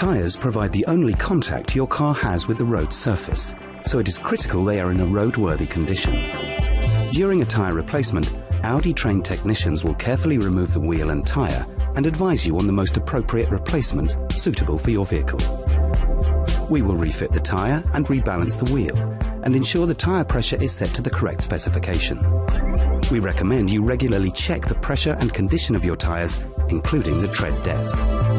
Tyres provide the only contact your car has with the road surface, so it is critical they are in a roadworthy condition. During a tyre replacement, Audi trained technicians will carefully remove the wheel and tyre and advise you on the most appropriate replacement suitable for your vehicle. We will refit the tyre and rebalance the wheel and ensure the tyre pressure is set to the correct specification. We recommend you regularly check the pressure and condition of your tyres, including the tread depth.